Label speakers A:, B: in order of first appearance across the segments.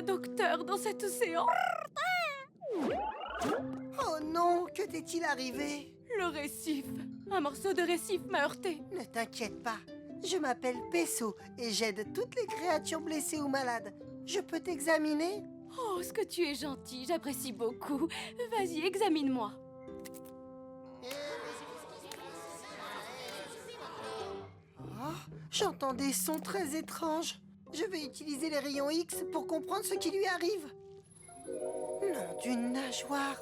A: docteur dans cet océan.
B: Oh non, que t'est-il arrivé?
A: Le récif. Un morceau de récif m'a heurté.
B: Ne t'inquiète pas, je m'appelle Peso et j'aide toutes les créatures blessées ou malades. Je peux t'examiner?
A: Oh, ce que tu es gentil, j'apprécie beaucoup. Vas-y, examine-moi.
B: Oh, j'entends des sons très étranges. Je vais utiliser les rayons X pour comprendre ce qui lui arrive. Nom d'une nageoire!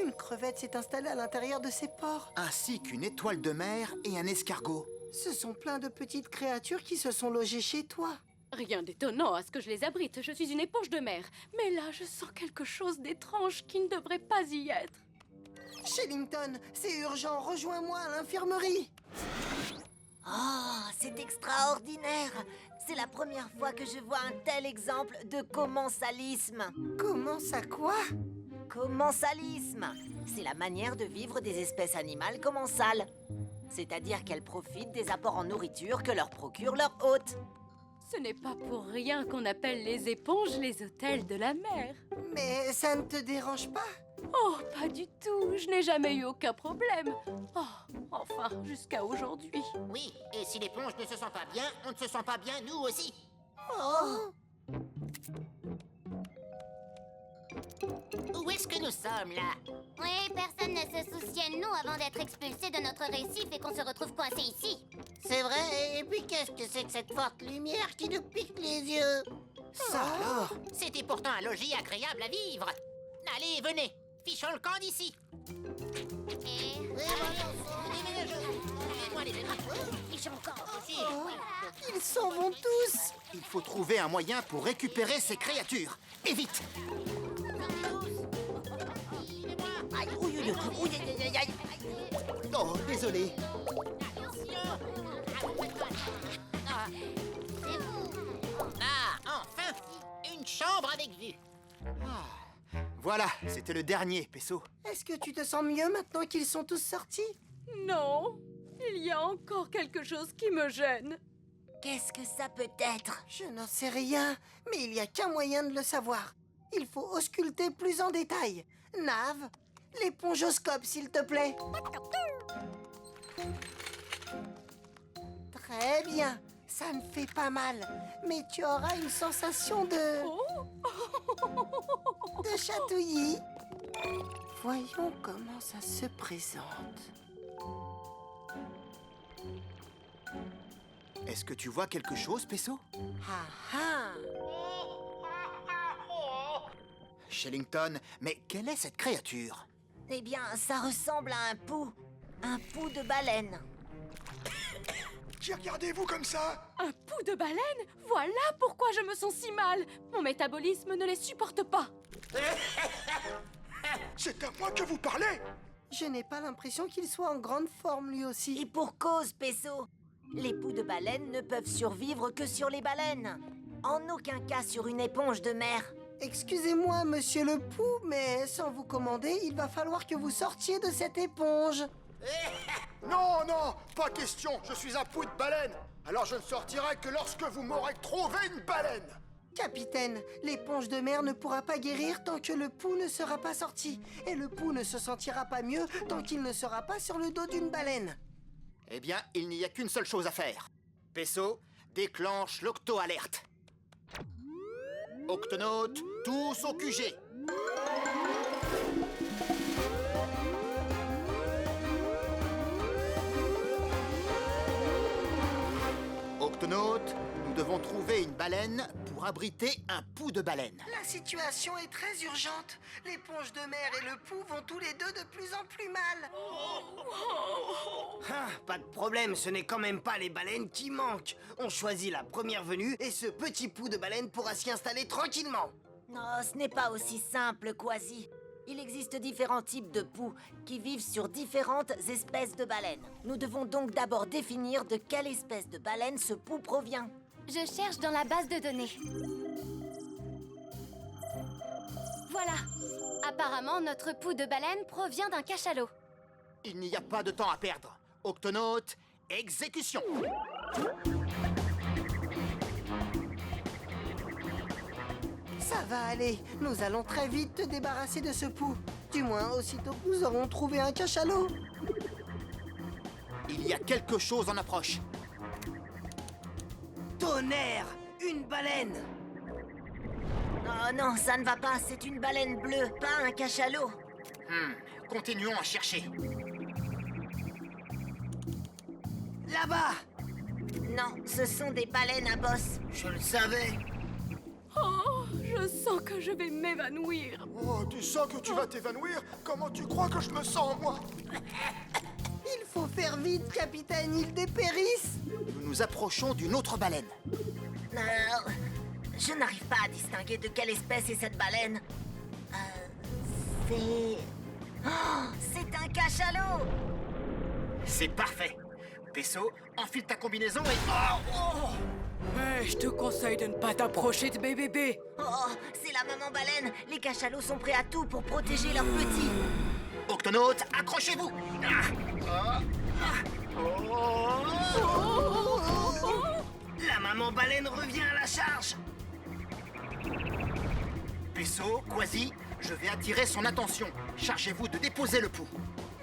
B: Une crevette s'est installée à l'intérieur de ses pores.
C: Ainsi qu'une étoile de mer et un escargot.
B: Ce sont plein de petites créatures qui se sont logées chez toi.
A: Rien d'étonnant à ce que je les abrite. Je suis une éponge de mer. Mais là, je sens quelque chose d'étrange qui ne devrait pas y être.
B: Shellington, c'est urgent, rejoins-moi à l'infirmerie.
D: Oh, c'est extraordinaire! C'est la première fois que je vois un tel exemple de commensalisme.
B: Comment ça quoi?
D: Commensalisme, c'est la manière de vivre des espèces animales commensales. C'est-à-dire qu'elles profitent des apports en nourriture que leur procure leur hôte.
A: Ce n'est pas pour rien qu'on appelle les éponges les hôtels de la mer.
B: Mais ça ne te dérange pas?
A: Oh, pas du tout. Je n'ai jamais eu aucun problème. Oh, enfin, jusqu'à aujourd'hui.
E: Oui, et si l'éponge ne se sent pas bien, on ne se sent pas bien nous aussi.
B: Oh!
E: Où est-ce que nous sommes, là?
F: Oui, personne ne se souciait de nous avant d'être expulsés de notre récif et qu'on se retrouve coincés ici.
E: C'est vrai, et puis qu'est-ce que c'est que cette forte lumière qui nous pique les yeux?
C: Ça alors?
E: C'était pourtant un logis agréable à vivre. Allez, venez, fichons le camp d'ici.
F: Et...
E: Fichons le camp aussi.
B: Ils s'en vont tous!
C: Il faut trouver un moyen pour récupérer ces créatures. Et vite!
D: Aïe, ouille, ouille, ouille, aïe, aïe, aïe.
C: Oh, désolé.
E: Ah, enfin, une chambre avec vue.
C: Voilà, c'était le dernier, Peso.
B: Est-ce que tu te sens mieux maintenant qu'ils sont tous sortis?
A: Non, il y a encore quelque chose qui me gêne.
D: Qu'est-ce que ça peut être?
B: Je n'en sais rien, mais il n'y a qu'un moyen de le savoir. Il faut ausculter plus en détail. Nav, l'épongioscope, s'il te plaît. Très bien, ça ne fait pas mal. Mais tu auras une sensation de chatouillis. Voyons comment ça se présente.
C: Est-ce que tu vois quelque chose, Peso?
B: Ah ah!
C: Shellington, mais quelle est cette créature?
D: Eh bien, ça ressemble à un pou de baleine.
G: Qui regardez-vous comme ça?
A: Un pouls de baleine? Voilà pourquoi je me sens si mal. Mon métabolisme ne les supporte pas.
G: C'est à moi que vous parlez?
B: Je n'ai pas l'impression qu'il soit en grande forme lui
D: Et
B: aussi.
D: pour cause, Peso. Les poux de baleine ne peuvent survivre que sur les baleines. En aucun cas sur une éponge de mer.
B: Excusez-moi, monsieur le Pou, mais sans vous commander, il va falloir que vous sortiez de cette éponge.
G: Non, non, pas question, je suis un pou de baleine. Alors je ne sortirai que lorsque vous m'aurez trouvé une baleine.
B: Capitaine, l'éponge de mer ne pourra pas guérir tant que le Pou ne sera pas sorti. Et le Pou ne se sentira pas mieux tant qu'il ne sera pas sur le dos d'une baleine.
C: Eh bien, il n'y a qu'une seule chose à faire. Peso, déclenche l'octo-alerte. Octonautes, tous au QG. Octonautes, nous devons trouver une baleine pour abriter un pou de baleine.
B: La situation est très urgente. L'éponge de mer et le Pou vont tous les deux de plus en plus mal.
H: Ah, pas de problème, ce n'est quand même pas les baleines qui manquent. On choisit la première venue et ce petit pou de baleine pourra s'y installer tranquillement.
D: Non, ce n'est pas aussi simple, Kwasi. Il existe différents types de poux qui vivent sur différentes espèces de baleines. Nous devons donc d'abord définir de quelle espèce de baleine ce pou provient.
F: Je cherche dans la base de données. Voilà. Apparemment, notre pou de baleine provient d'un cachalot.
C: Il n'y a pas de temps à perdre. Octonautes, exécution.
B: Ça va aller. Nous allons très vite te débarrasser de ce pou. Du moins, aussitôt que nous aurons trouvé un cachalot.
C: Il y a quelque chose en approche.
H: Tonnerre! Une baleine!
D: Oh non, ça ne va pas, c'est une baleine bleue, pas un cachalot.
C: Continuons à chercher.
H: Là-bas!
D: Non, ce sont des baleines à bosse.
H: Je le savais.
A: Oh, je sens que je vais m'évanouir.
G: Oh, tu sens que tu vas t'évanouir? Comment tu crois que je me sens, moi?
B: Il faut faire vite, capitaine, il dépérisse.
C: Nous nous approchons d'une autre baleine.
D: Je n'arrive pas à distinguer de quelle espèce est cette baleine. C'est... Oh, c'est un cachalot!
C: C'est parfait. Pesso, enfile ta combinaison et...
A: Hey, je te conseille de ne pas t'approcher de mes bébés.
D: Oh, c'est la maman baleine. Les cachalots sont prêts à tout pour protéger leurs petits.
C: Octonautes, accrochez-vous.
H: La maman baleine revient à la charge.
C: Pesso, Quasi, je vais attirer son attention. Chargez-vous de déposer le pou.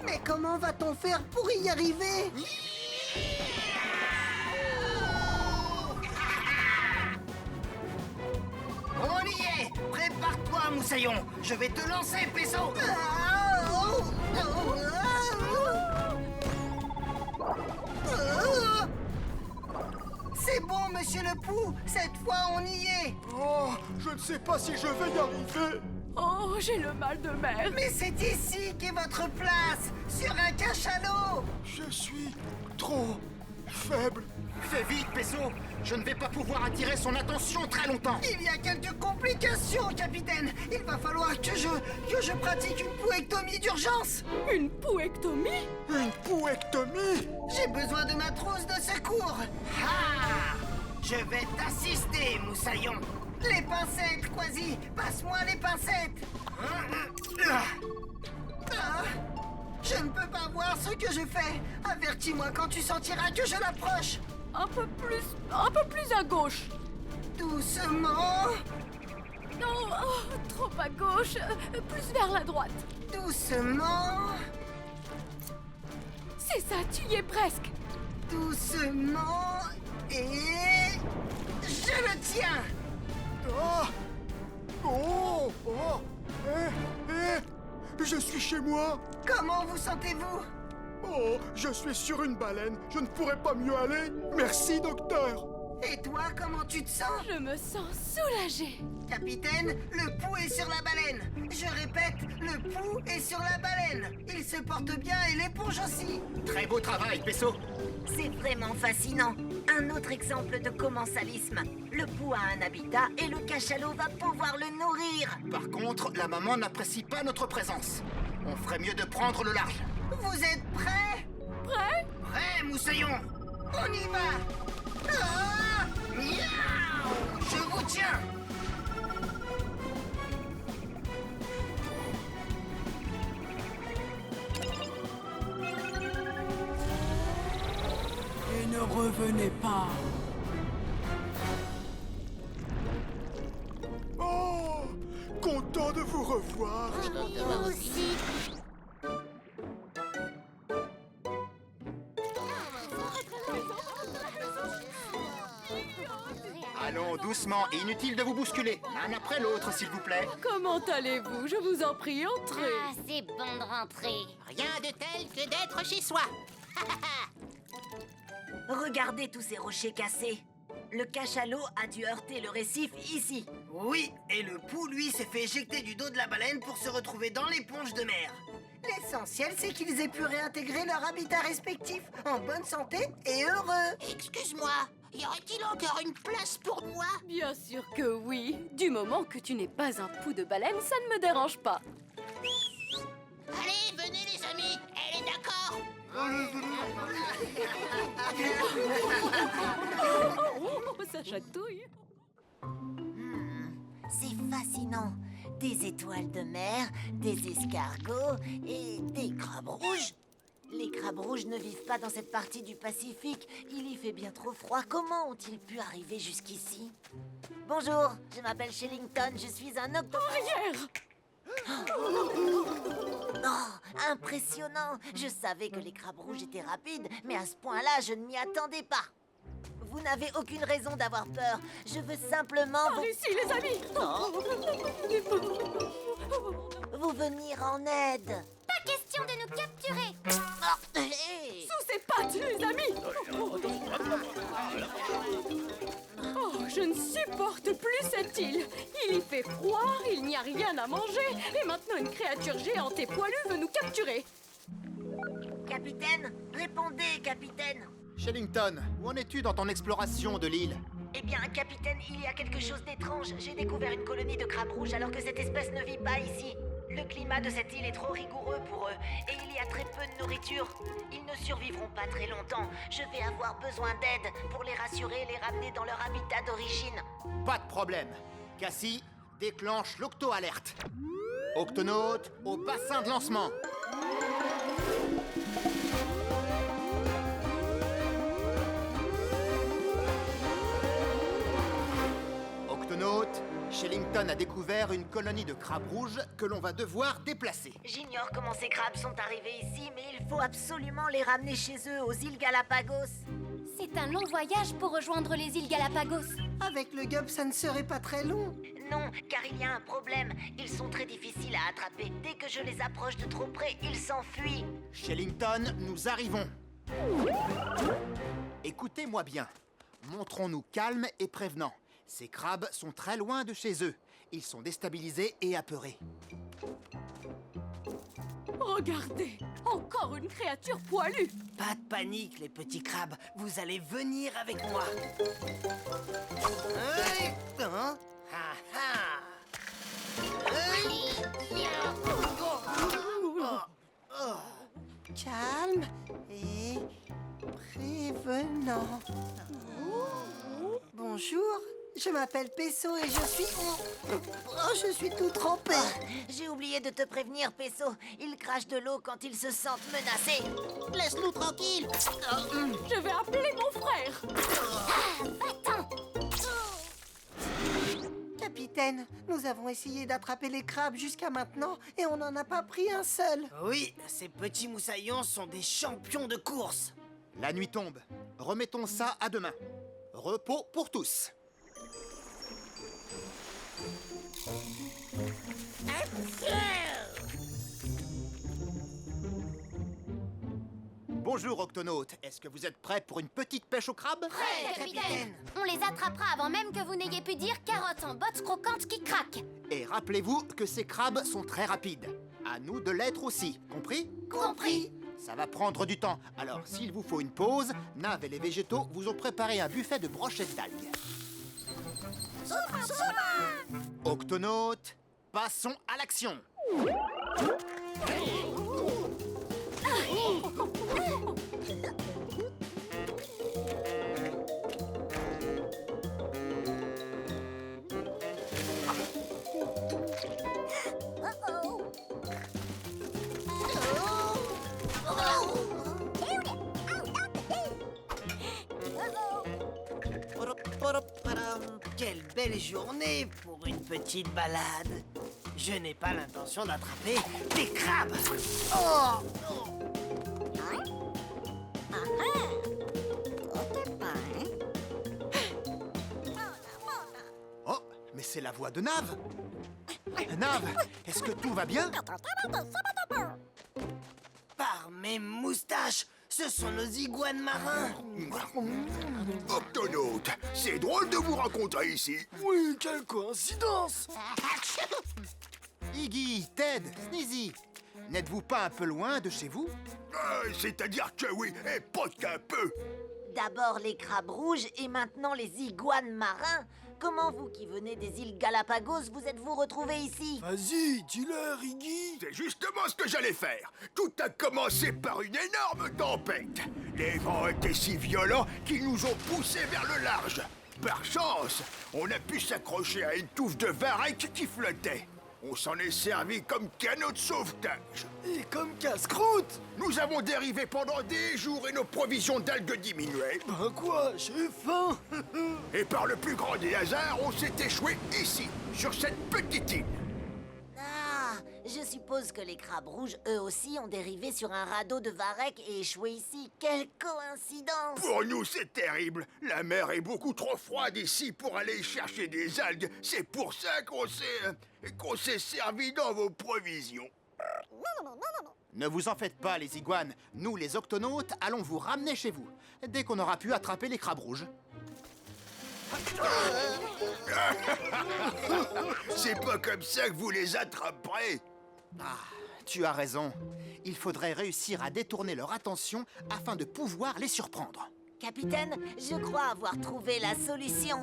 B: Mais comment va-t-on faire pour y arriver?
H: On y est! Prépare-toi, Moussaillon! Je vais te lancer, Pesso!
B: C'est bon, monsieur le pou. Cette fois, on y est.
G: Oh, je ne sais pas si je vais y arriver.
A: Oh, j'ai le mal de mer.
B: Mais c'est ici qu'est votre place, sur un cachalot.
G: Je suis trop faible.
C: Fais vite, Pesso. Je ne vais pas pouvoir attirer son attention très longtemps.
B: Il y a quelques complications, capitaine. Il va falloir que je pratique une pouectomie d'urgence.
A: Une pouectomie?
G: Une pouectomie?
B: J'ai besoin de ma trousse de secours.
H: Ah! Je vais t'assister, Moussaillon!
B: Les pincettes, Quasi. Passe-moi les pincettes. Ah, je ne peux pas voir ce que je fais. Avertis-moi quand tu sentiras que je l'approche.
A: Un peu plus à gauche.
B: Doucement,
A: Non, oh, trop à gauche. Plus vers la droite.
B: doucement,
A: C'est ça, tu y es presque.
B: doucement, et je le tiens.
G: Ah! Oh! Oh! Je suis chez moi!
B: Comment vous sentez-vous?
G: Oh! Je suis sur une baleine! Je ne pourrais pas mieux aller! Merci, docteur!
B: Et toi, comment tu te sens?
A: Je me sens soulagée.
B: Capitaine, le pou est sur la baleine. Je répète, le pou est sur la baleine. Il se porte bien et l'éponge aussi.
C: Très beau travail, Pesso.
D: C'est vraiment fascinant. Un autre exemple de commensalisme. Le pou a un habitat et le cachalot va pouvoir le nourrir.
C: Par contre, la maman n'apprécie pas notre présence. On ferait mieux de prendre le large.
B: Vous êtes prêts?
A: Prêt?
H: Prêt, Moussaillon!
B: On y va. Ah!
H: Miaou! Je vous tiens!
A: Et ne revenez pas.
G: Oh! Content de vous revoir!
F: Moi aussi.
C: Allons doucement, inutile de vous bousculer. L'un après l'autre, s'il vous plaît.
A: Comment allez-vous? Je vous en prie, entrez.
F: Ah, c'est bon de rentrer.
E: Rien de tel que d'être chez soi.
D: Regardez tous ces rochers cassés. Le cachalot a dû heurter le récif ici.
H: Oui, et le pou, lui, s'est fait éjecter du dos de la baleine pour se retrouver dans l'éponge de mer.
B: L'essentiel, c'est qu'ils aient pu réintégrer leur habitat respectif en bonne santé et heureux.
E: Excuse-moi, y aurait-il encore une place pour moi?
A: Bien sûr que oui. Du moment que tu n'es pas un pou de baleine, ça ne me dérange pas.
E: Allez, venez les amis, elle est d'accord.
A: Oh, ça chatouille.
D: C'est fascinant. Des étoiles de mer, des escargots et des crabes rouges. Les crabes rouges ne vivent pas dans cette partie du Pacifique. Il y fait bien trop froid. Comment ont-ils pu arriver jusqu'ici? Bonjour, je m'appelle Shellington, je suis un
A: Arrière!
D: Oh, impressionnant! Je savais que les crabes rouges étaient rapides, mais à ce point-là, je ne m'y attendais pas. Vous n'avez aucune raison d'avoir peur. Je veux simplement
A: Par ici, les amis!
D: vous venir en aide.
F: Pas question de nous capturer.
D: Oh, hé.
A: Sous ses pattes, les amis! Oh, je ne supporte plus cette île. Il y fait froid, il n'y a rien à manger, et maintenant une créature géante et poilue veut nous capturer.
D: Capitaine, répondez, capitaine.
C: Shellington, où en es-tu dans ton exploration de l'île?
D: Eh bien, capitaine, il y a quelque chose d'étrange. J'ai découvert une colonie de crabes rouges alors que cette espèce ne vit pas ici. Le climat de cette île est trop rigoureux pour eux et il y a très peu de nourriture. Ils ne survivront pas très longtemps. Je vais avoir besoin d'aide pour les rassurer et les ramener dans leur habitat d'origine.
C: Pas de problème. Cassie, déclenche l'octo-alerte. Octonautes, au bassin de lancement. Octonautes, Shellington a découvert une colonie de crabes rouges que l'on va devoir déplacer.
D: J'ignore comment ces crabes sont arrivés ici, mais il faut absolument les ramener chez eux, aux îles Galapagos.
A: C'est un long voyage pour rejoindre les îles Galapagos.
B: Avec le gup, ça ne serait pas très long.
D: Non, car il y a un problème. Ils sont très difficiles à attraper. Dès que je les approche de trop près, ils s'enfuient.
C: Shellington, nous arrivons. Écoutez-moi bien. Montrons-nous calmes et prévenants. Ces crabes sont très loin de chez eux. Ils sont déstabilisés et apeurés.
A: Regardez, encore une créature poilue.
H: Pas de panique, les petits crabes. Vous allez venir avec moi. Hein? Ah, ah.
B: Calme et prévenant. Bonjour, je m'appelle Pesso et je suis tout trempé.
D: J'ai oublié de te prévenir, Pesso. Ils crachent de l'eau quand ils se sentent menacés.
E: Laisse-nous tranquille.
A: Je vais appeler mon frère.
B: Capitaine, nous avons essayé d'attraper les crabes jusqu'à maintenant et on n'en a pas pris un seul.
H: Oui, ces petits moussaillons sont des champions de course.
C: La nuit tombe. Remettons ça à demain. Repos pour tous. Bonjour, Octonautes. Est-ce que vous êtes prêts pour une petite pêche au crabe?
F: Prêt, capitaine. On les attrapera avant même que vous n'ayez pu dire carottes en bottes croquantes qui craquent.
C: Et rappelez-vous que ces crabes sont très rapides. À nous de l'être aussi, compris?
F: Compris.
C: Ça va prendre du temps. Alors, s'il vous faut une pause, Nav et les végétaux vous ont préparé un buffet de brochettes d'algues. Octonautes, passons à l'action.
H: Quelle belle journée pour une petite balade. Je n'ai pas l'intention d'attraper des crabes. Oh!
C: Oh, mais c'est la voix de Nav. Nav, est-ce que tout va bien?
H: Par mes moustaches, ce sont nos iguanes marins.
G: Octonautes, c'est drôle de vous rencontrer ici.
H: Oui, quelle coïncidence.
C: Iggy, Ted, Sneezy, n'êtes-vous pas un peu loin de chez vous?
G: C'est-à-dire que oui, et pas qu'un peu.
D: D'abord les crabes rouges et maintenant les iguanes marins. Comment vous qui venez des îles Galapagos vous êtes-vous retrouvés ici?
G: Vas-y, dis-leur, Iggy. C'est justement ce que j'allais faire. Tout a commencé par une énorme tempête. Les vents étaient si violents qu'ils nous ont poussés vers le large. Par chance, on a pu s'accrocher à une touffe de varech qui flottait. On s'en est servi comme canot de sauvetage.
H: Et comme casse-croûte.
G: Nous avons dérivé pendant des jours et nos provisions d'algues diminuaient.
H: Ben quoi, j'ai faim.
G: Et par le plus grand des hasards, on s'est échoué ici, sur cette petite île.
D: Ah, je suppose que les crabes rouges, eux aussi, ont dérivé sur un radeau de varech et échoué ici. Quelle coïncidence!
G: Pour nous, c'est terrible. La mer est beaucoup trop froide ici pour aller chercher des algues. C'est pour ça qu'on s'est servi dans vos provisions.
C: Ne vous en faites pas, les iguanes. Nous, les octonautes, allons vous ramener chez vous, dès qu'on aura pu attraper les crabes rouges.
G: C'est pas comme ça que vous les attraperez.
C: Ah, tu as raison. Il faudrait réussir à détourner leur attention afin de pouvoir les surprendre.
D: Capitaine, je crois avoir trouvé la solution.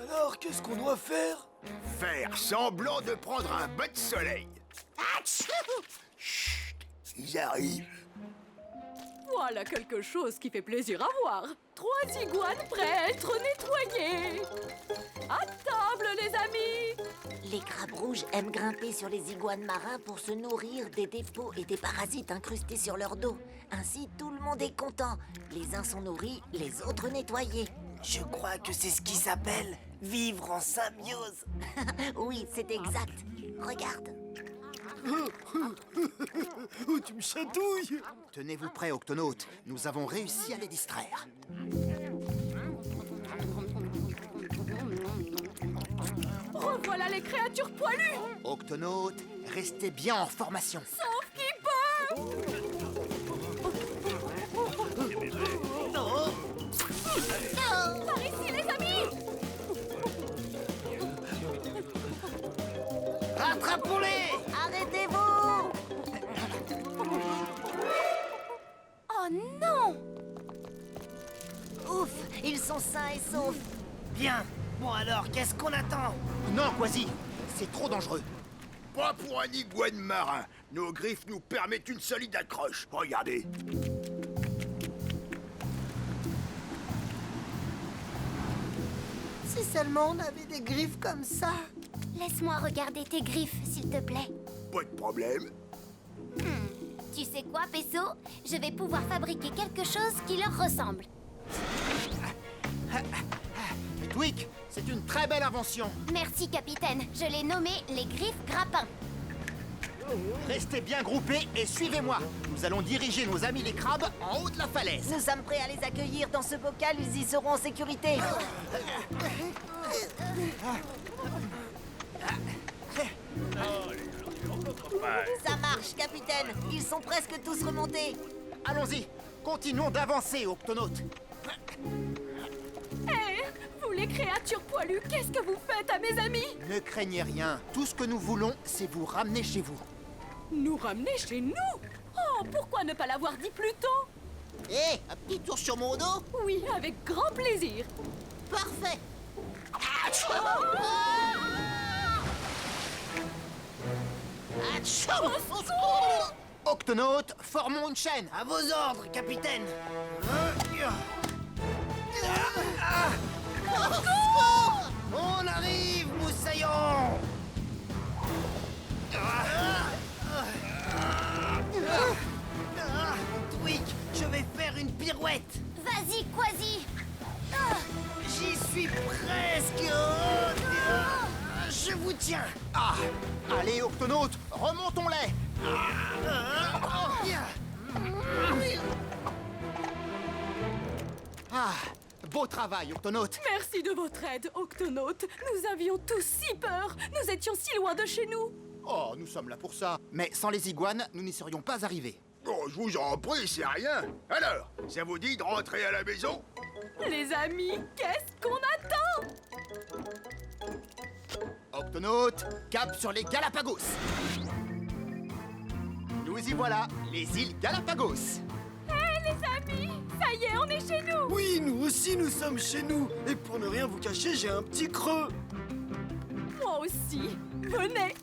H: Alors, qu'est-ce qu'on doit faire?
G: Faire semblant de prendre un bain de soleil. Chut, ils arrivent.
A: Voilà quelque chose qui fait plaisir à voir. 3 iguanes prêts à être nettoyées. À table, les amis.
D: Les crabes rouges aiment grimper sur les iguanes marins pour se nourrir des dépôts et des parasites incrustés sur leur dos. Ainsi, tout le monde est content. Les uns sont nourris, les autres nettoyés.
H: Je crois que c'est ce qui s'appelle vivre en symbiose.
D: Oui, c'est exact. Regarde.
H: Oh, tu me chatouilles.
C: Tenez-vous prêts, octonautes. Nous avons réussi à les distraire.
A: Revoilà les créatures poilues.
C: Octonautes, restez bien en formation.
A: Sauf qui peut. Par ici, les amis.
H: Rattrapons-les.
D: Arrêtez-vous!
A: Oh non.
D: Ouf, ils sont sains et saufs.
H: Bien. Bon alors, qu'est-ce qu'on attend?
C: Non, Quasi, c'est trop dangereux.
G: Pas pour un iguane marin. Nos griffes nous permettent une solide accroche. Regardez.
B: Si seulement on avait des griffes comme ça.
F: Laisse-moi regarder tes griffes, s'il te plaît.
G: Pas de problème.
F: Tu sais quoi, Pesso? Je vais pouvoir fabriquer quelque chose qui leur ressemble.
C: Tweak, c'est une très belle invention.
F: Merci, capitaine. Je l'ai nommé les griffes grappins.
C: Restez bien groupés et suivez-moi. Nous allons diriger nos amis les crabes en haut de la falaise.
D: Nous sommes prêts à les accueillir dans ce bocal, ils y seront en sécurité. Ça marche, capitaine. Ils sont presque tous remontés.
C: Allons-y, continuons d'avancer, octonautes.
A: Hé, vous les créatures poilues, qu'est-ce que vous faites à mes amis?
C: Ne craignez rien. Tout ce que nous voulons, c'est vous ramener chez vous.
A: Nous ramener chez nous? Oh, pourquoi ne pas l'avoir dit plus tôt?
E: Hé, un petit tour sur mon dos?
A: Oui, avec grand plaisir.
E: Parfait.
C: Octonautes, formons une chaîne.
H: À vos ordres, capitaine. On arrive, moussaillon. Tweak, je vais faire une pirouette.
F: Vas-y, Quasi.
H: J'y suis presque. Je vous tiens.
C: Ah, allez, octonautes, remontons-les. Ah, beau travail, octonautes.
A: Merci de votre aide, octonautes. Nous avions tous si peur. Nous étions si loin de chez nous.
C: Oh, nous sommes là pour ça. Mais sans les iguanes, nous n'y serions pas arrivés.
G: Oh, je vous en prie, c'est rien. Alors, ça vous dit de rentrer à la maison?
A: Les amis, qu'est-ce qu'on attend?
C: Octonautes, cap sur les Galapagos. Nous y voilà, les îles Galapagos.
A: Hé, les amis, ça y est, on est chez nous.
H: Oui, nous aussi, nous sommes chez nous. Et pour ne rien vous cacher, j'ai un petit creux.
A: Moi aussi. Venez.